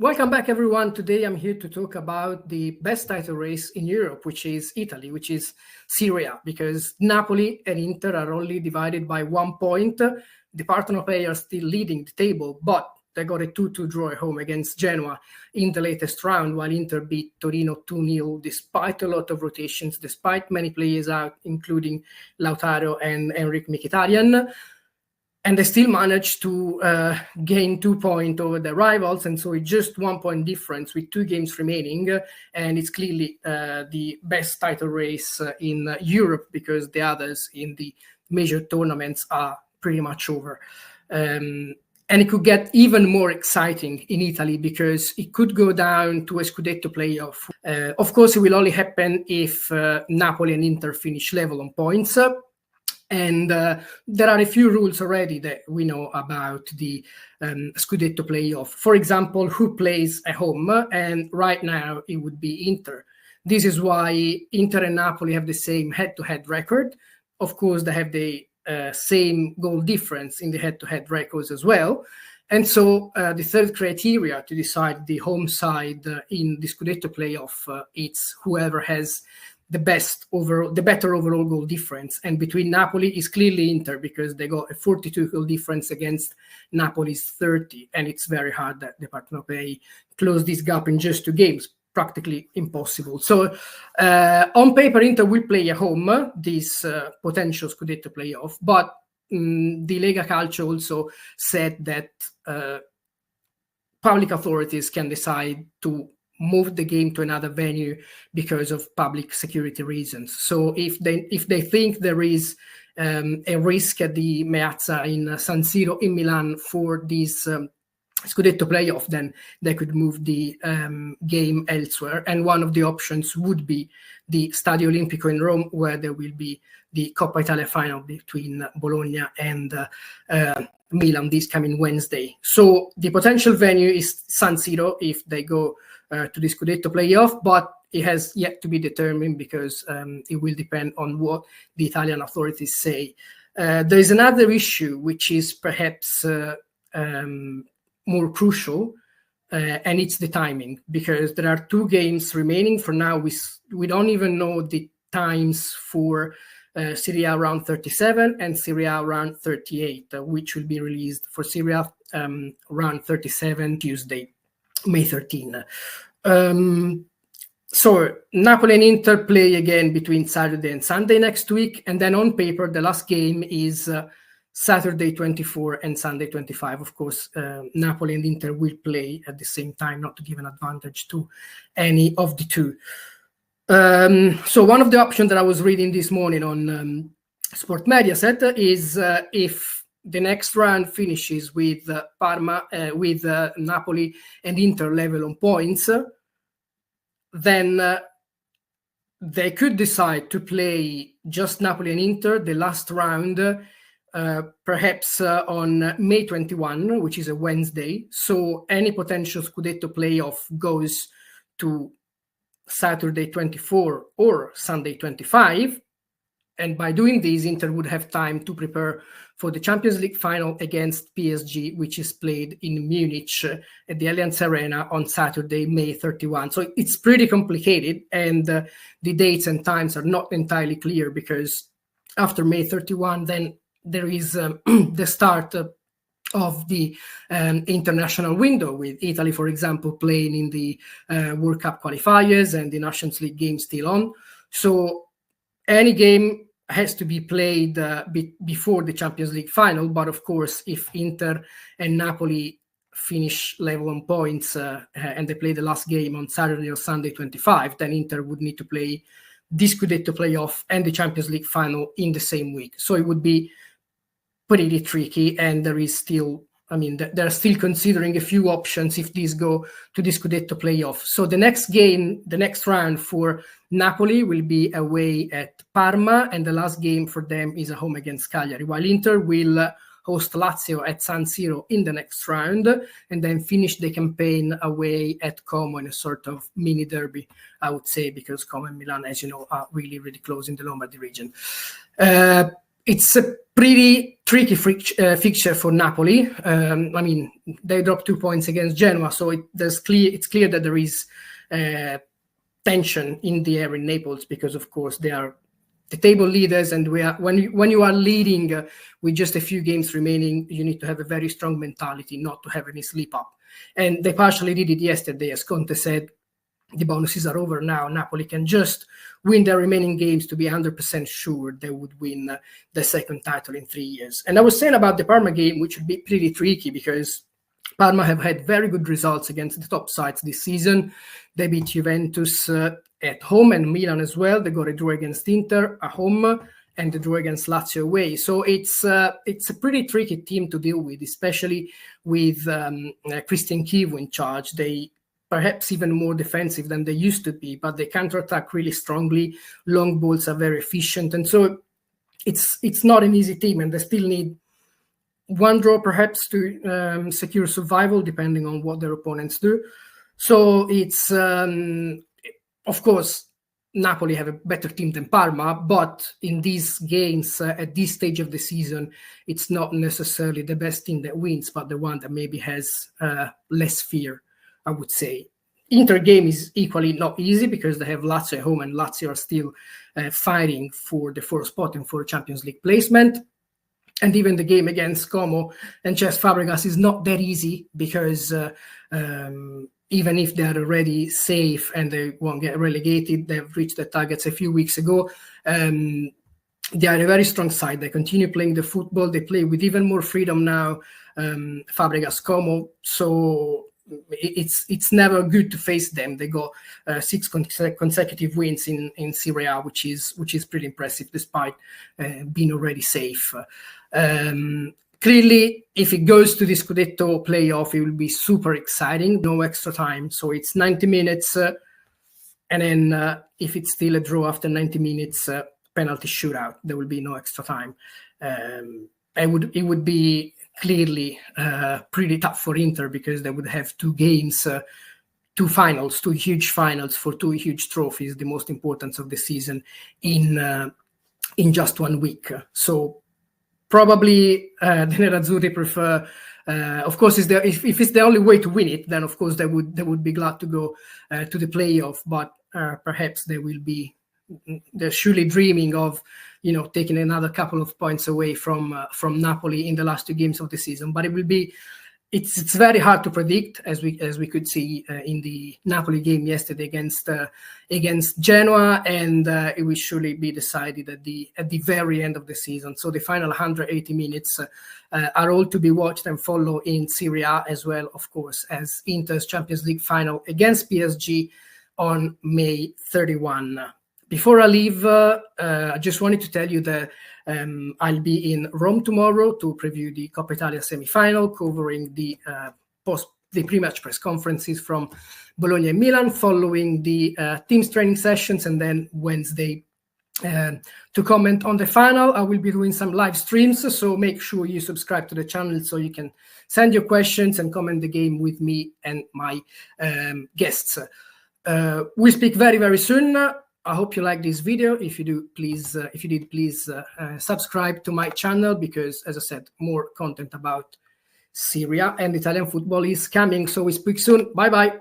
Welcome back, everyone. Today I'm here to talk about the best title race in Europe, which is Italy, which is Serie A, because Napoli and Inter are only divided by 1 point. The Partenopei are still leading the table, but they got a 2-2 draw at home against Genoa in the latest round, while Inter beat Torino 2-0, despite a lot of rotations, despite many players out, including Lautaro and Enric Mkhitaryan. And they still managed to gain 2 points over their rivals. And so it's just 1 point difference with 2 games remaining. And it's clearly the best title race in Europe, because the others in the major tournaments are pretty much over. And it could get even more exciting in Italy, because it could go down to a Scudetto playoff. Of course, it will only happen if Napoli and Inter finish level on points. And there are a few rules already that we know about the Scudetto playoff. For example, who plays at home? And right now it would be Inter. This is why Inter and Napoli have the same head-to-head record. Of course, they have the same goal difference in the head-to-head records as well. And so the third criteria to decide the home side in the Scudetto playoff, it's whoever has the better overall goal difference. And between Napoli is clearly Inter, because they got a 42 goal difference against Napoli's 30, and it's very hard that the Partenopei close this gap in just 2 games. Practically impossible. So on paper, Inter will play at home this potential Scudetto playoff, but the Lega Calcio also said that public authorities can decide to move the game to another venue because of public security reasons. So if they think there is a risk at the Meazza in San Siro in Milan for this Scudetto playoff, then they could move the game elsewhere. And one of the options would be the Stadio Olimpico in Rome, where there will be the Coppa Italia final between Bologna and Milan this coming Wednesday. So the potential venue is San Siro if they go to the Scudetto playoff, but it has yet to be determined, because it will depend on what the Italian authorities say. There is another issue which is perhaps more crucial, and it's the timing, because there are 2 games remaining. For now, we don't even know the times for Serie A round 37 and Serie A round 38, which will be released for Serie A round 37 Tuesday, May 13. So Napoli and Inter play again between Saturday and Sunday next week. And then on paper, the last game is Saturday 24 and Sunday 25. Of course, Napoli and Inter will play at the same time, not to give an advantage to any of the 2. So one of the options that I was reading this morning on Sport Mediaset is if the next round finishes with with Napoli and Inter level on points, then they could decide to play just Napoli and Inter the last round, perhaps on May 21, which is a Wednesday. So any potential Scudetto playoff goes to Saturday 24 or Sunday 25. And by doing this, Inter would have time to prepare for the Champions League final against PSG, which is played in Munich at the Allianz Arena on Saturday, May 31. So it's pretty complicated, and the dates and times are not entirely clear, because after May 31, then there is the start of the international window, with Italy, for example, playing in the World Cup qualifiers and the Nations League game still on. So any game has to be played before the Champions League final. But of course, if Inter and Napoli finish level on points and they play the last game on Saturday or Sunday 25, then Inter would need to play the Scudetto playoff and the Champions League final in the same week. So it would be pretty tricky, and there is still, they're still considering a few options if these go to the Scudetto playoff. So the next game, the next round for Napoli will be away at Parma, and the last game for them is at home against Cagliari, while Inter will host Lazio at San Siro in the next round, and then finish the campaign away at Como in a sort of mini derby, I would say, because Como and Milan, as you know, are really, really close in the Lombardy region. it's a pretty tricky fixture for Napoli. I mean, they dropped 2 points against Genoa, so it's clear that there is tension in the air in Naples, because of course they are the table leaders, and when you are leading with just a few games remaining, you need to have a very strong mentality not to have any slip up. And they partially did it yesterday. As Conte said, the bonuses are over now. Napoli can just win their remaining games to be 100% sure they would win the second title in 3 years. And I was saying about the Parma game, which would be pretty tricky, because Parma have had very good results against the top sides this season. They beat Juventus at home and Milan as well. They got a draw against Inter at home and the draw against Lazio away. So it's a pretty tricky team to deal with, especially with Christian Chivu in charge. They perhaps even more defensive than they used to be, but they counterattack really strongly. Long balls are very efficient, and so it's not an easy team, and they still need one draw perhaps to secure survival, depending on what their opponents do. So it's of course Napoli have a better team than Parma, but in these games at this stage of the season, it's not necessarily the best team that wins, but the one that maybe has less fear, I would say. Inter game is equally not easy, because they have Lazio at home, and Lazio are still fighting for the fourth spot and for Champions League placement. And even the game against Como and Cesc Fabregas is not that easy, because even if they're already safe and they won't get relegated, they've reached their targets a few weeks ago. They are a very strong side. They continue playing the football. They play with even more freedom now, Fabregas, Como. So it's never good to face them. They got 6 consecutive wins in Serie A, which is pretty impressive, despite being already safe. Clearly, if it goes to the Scudetto playoff, it will be super exciting. No extra time, so it's 90 minutes, and then if it's still a draw after 90 minutes, penalty shootout. There will be no extra time. It would be clearly pretty tough for Inter, because they would have 2 games, 2 finals, 2 huge finals for 2 huge trophies, the most important of the season, in just 1 week. So probably the Nerazzurri prefer, of course, if it's the only way to win it, then of course they would be glad to go to the playoff. But perhaps they're surely dreaming of, taking another couple of points away from Napoli in the last 2 games of the season. But it's very hard to predict, as we could see in the Napoli game yesterday against Genoa, and it will surely be decided at the very end of the season. So the final 180 minutes are all to be watched and followed in Serie A, as well, of course, as Inter's Champions League final against PSG on May 31. Before I leave, I just wanted to tell you that I'll be in Rome tomorrow to preview the Coppa Italia semi-final, covering the pre-match press conferences from Bologna and Milan, following the team's training sessions, and then Wednesday to comment on the final. I will be doing some live streams, so make sure you subscribe to the channel so you can send your questions and comment the game with me and my guests. We'll speak very, very soon. I hope you like this video. If you do, please, subscribe to my channel, because, as I said, more content about Serie A and Italian football is coming. So we speak soon. Bye-bye.